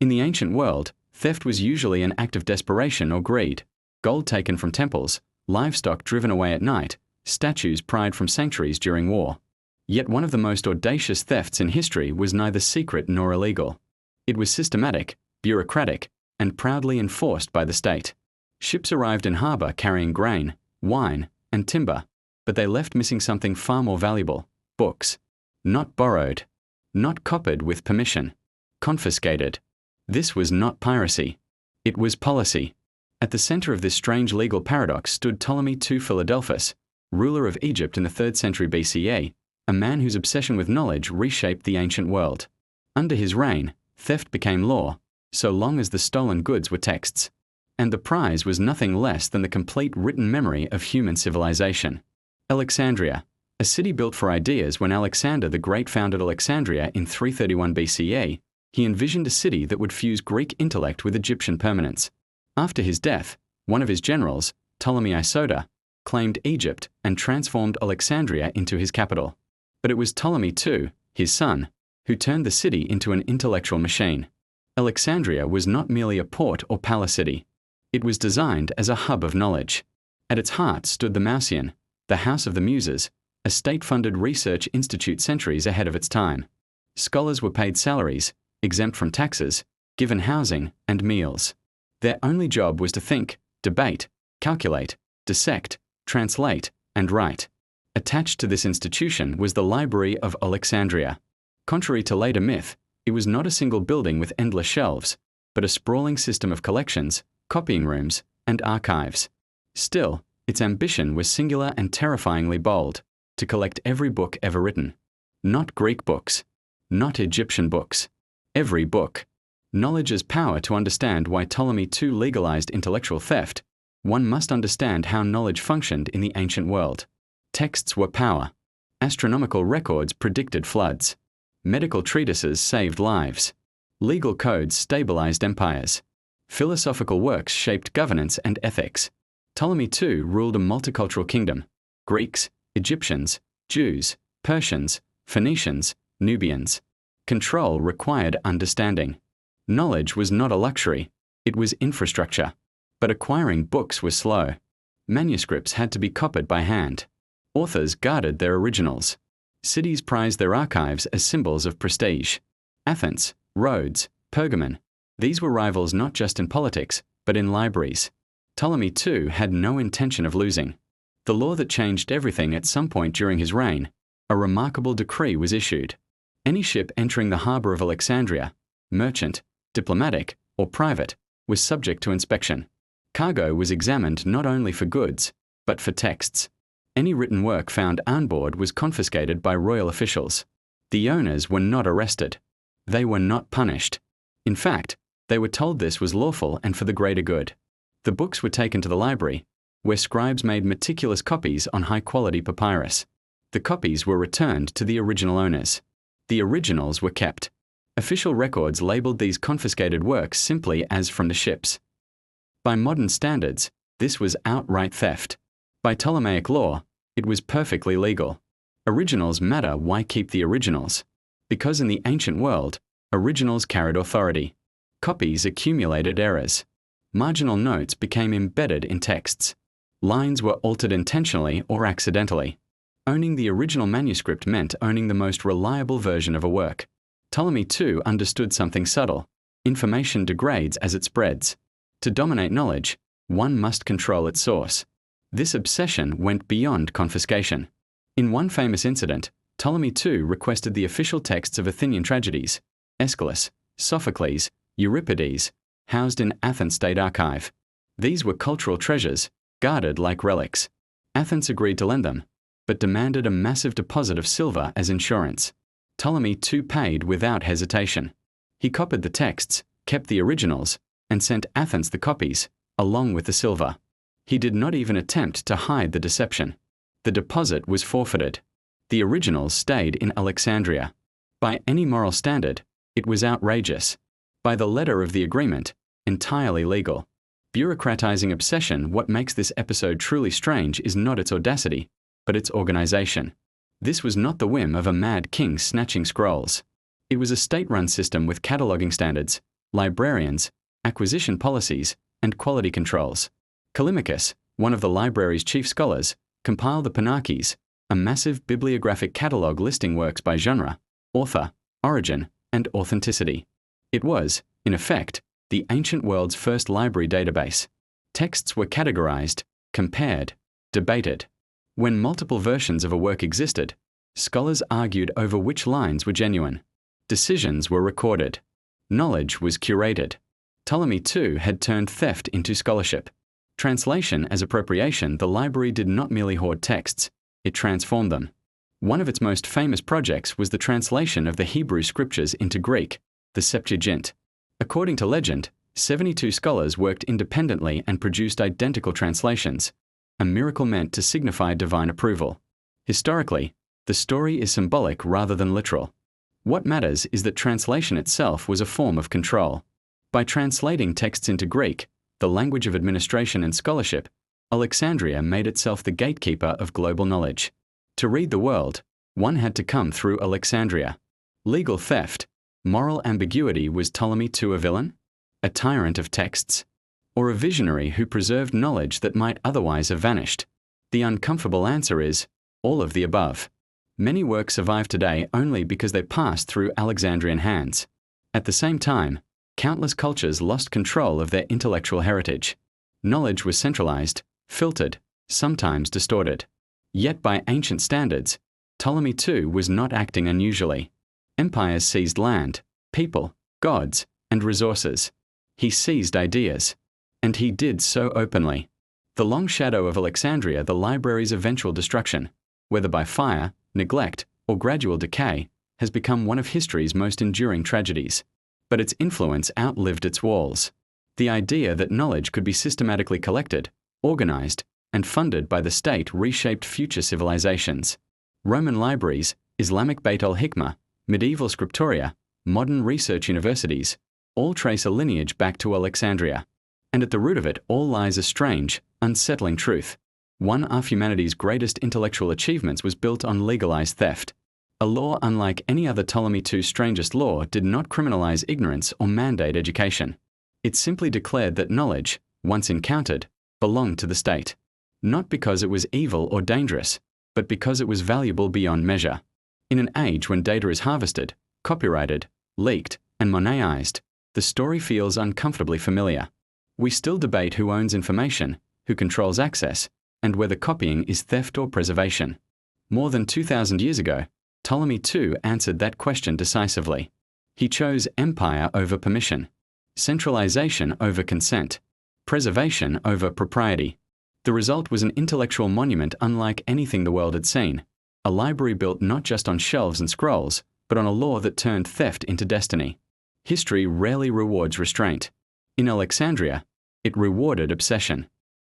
In the ancient world, theft was usually an act of desperation or greed. Gold taken from temples, livestock driven away at night, statues pried from sanctuaries during war. Yet one of the most audacious thefts in history was neither secret nor illegal. It was systematic, bureaucratic, and proudly enforced by the state. Ships arrived in harbor carrying grain, wine, and timber, but they left missing something far more valuable: books. Not borrowed. Not copied with permission. Confiscated. This was not piracy. It was policy. At the center of this strange legal paradox stood Ptolemy II Philadelphus, ruler of Egypt in the 3rd century BCE, a man whose obsession with knowledge reshaped the ancient world. Under his reign, theft became law, so long as the stolen goods were texts. And the prize was nothing less than the complete written memory of human civilization. Alexandria, a city built for ideas. When Alexander the Great founded Alexandria in 331 BCE, he envisioned a city that would fuse Greek intellect with Egyptian permanence. After his death, one of his generals, Ptolemy Isoda, claimed Egypt and transformed Alexandria into his capital. But it was Ptolemy II, his son, who turned the city into an intellectual machine. Alexandria was not merely a port or palace city. It was designed as a hub of knowledge. At its heart stood the Mauseon, the House of the Muses, a state-funded research institute centuries ahead of its time. Scholars were paid salaries, exempt from taxes, given housing and meals. Their only job was to think, debate, calculate, dissect, translate, and write. Attached to this institution was the Library of Alexandria. Contrary to later myth, it was not a single building with endless shelves, but a sprawling system of collections, copying rooms, and archives. Still, its ambition was singular and terrifyingly bold: to collect every book ever written. Not Greek books. Not Egyptian books. Every book. Knowledge as power. To understand why Ptolemy II legalized intellectual theft, one must understand how knowledge functioned in the ancient world. Texts were power. Astronomical records predicted floods. Medical treatises saved lives. Legal codes stabilized empires. Philosophical works shaped governance and ethics. Ptolemy II ruled a multicultural kingdom: Greeks, Egyptians, Jews, Persians, Phoenicians, Nubians. Control required understanding. Knowledge was not a luxury, it was infrastructure. But acquiring books was slow. Manuscripts had to be copied by hand. Authors guarded their originals. Cities prized their archives as symbols of prestige. Athens, Rhodes, Pergamon, these were rivals not just in politics, but in libraries. Ptolemy II had no intention of losing. The law that changed everything at some point during his reign, a remarkable decree was issued. Any ship entering the harbor of Alexandria, merchant, diplomatic, or private, was subject to inspection. Cargo was examined not only for goods, but for texts. Any written work found on board was confiscated by royal officials. The owners were not arrested. They were not punished. In fact, they were told this was lawful and for the greater good. The books were taken to the library, where scribes made meticulous copies on high-quality papyrus. The copies were returned to the original owners. The originals were kept. Official records labeled these confiscated works simply as from the ships. By modern standards, this was outright theft. By Ptolemaic law, it was perfectly legal. Originals matter. Why keep the originals? Because in the ancient world, originals carried authority. Copies accumulated errors. Marginal notes became embedded in texts. Lines were altered intentionally or accidentally. Owning the original manuscript meant owning the most reliable version of a work. Ptolemy II understood something subtle. Information degrades as it spreads. To dominate knowledge, one must control its source. This obsession went beyond confiscation. In one famous incident, Ptolemy II requested the official texts of Athenian tragedies, Aeschylus, Sophocles, Euripides, housed in Athens State Archive. These were cultural treasures, guarded like relics. Athens agreed to lend them, but demanded a massive deposit of silver as insurance. Ptolemy II paid without hesitation. He copied the texts, kept the originals, and sent Athens the copies, along with the silver. He did not even attempt to hide the deception. The deposit was forfeited. The originals stayed in Alexandria. By any moral standard, it was outrageous. By the letter of the agreement, entirely legal. Bureaucratizing obsession. What makes this episode truly strange is not its audacity, but its organization. This was not the whim of a mad king snatching scrolls. It was a state-run system with cataloging standards, librarians, acquisition policies, and quality controls. Callimachus, one of the library's chief scholars, compiled the Panarches, a massive bibliographic catalogue listing works by genre, author, origin, and authenticity. It was, in effect, the ancient world's first library database. Texts were categorized, compared, debated. When multiple versions of a work existed, scholars argued over which lines were genuine. Decisions were recorded. Knowledge was curated. Ptolemy too had turned theft into scholarship. Translation as appropriation, the library did not merely hoard texts, it transformed them. One of its most famous projects was the translation of the Hebrew scriptures into Greek, the Septuagint. According to legend, 72 scholars worked independently and produced identical translations, a miracle meant to signify divine approval. Historically, the story is symbolic rather than literal. What matters is that translation itself was a form of control. By translating texts into Greek, the language of administration and scholarship, Alexandria made itself the gatekeeper of global knowledge. To read the world, one had to come through Alexandria. Legal theft, moral ambiguity, was Ptolemy too a villain? A tyrant of texts? Or a visionary who preserved knowledge that might otherwise have vanished? The uncomfortable answer is, all of the above. Many works survive today only because they passed through Alexandrian hands. At the same time, countless cultures lost control of their intellectual heritage. Knowledge was centralized, filtered, sometimes distorted. Yet by ancient standards, Ptolemy too was not acting unusually. Empires seized land, people, gods, and resources. He seized ideas. And he did so openly. The long shadow of Alexandria, the library's eventual destruction, whether by fire, neglect, or gradual decay, has become one of history's most enduring tragedies. But its influence outlived its walls. The idea that knowledge could be systematically collected, organized, and funded by the state reshaped future civilizations. Roman libraries, Islamic Beit al-Hikmah, medieval scriptoria, modern research universities, all trace a lineage back to Alexandria. And at the root of it all lies a strange, unsettling truth. One of humanity's greatest intellectual achievements was built on legalized theft. A law unlike any other Ptolemy II's strangest law did not criminalize ignorance or mandate education. It simply declared that knowledge, once encountered, belonged to the state. Not because it was evil or dangerous, but because it was valuable beyond measure. In an age when data is harvested, copyrighted, leaked, and monetised, the story feels uncomfortably familiar. We still debate who owns information, who controls access, and whether copying is theft or preservation. More than 2,000 years ago, Ptolemy II answered that question decisively. He chose empire over permission, centralization over consent, preservation over propriety. The result was an intellectual monument unlike anything the world had seen, a library built not just on shelves and scrolls, but on a law that turned theft into destiny. History rarely rewards restraint. In Alexandria, it rewarded obsession.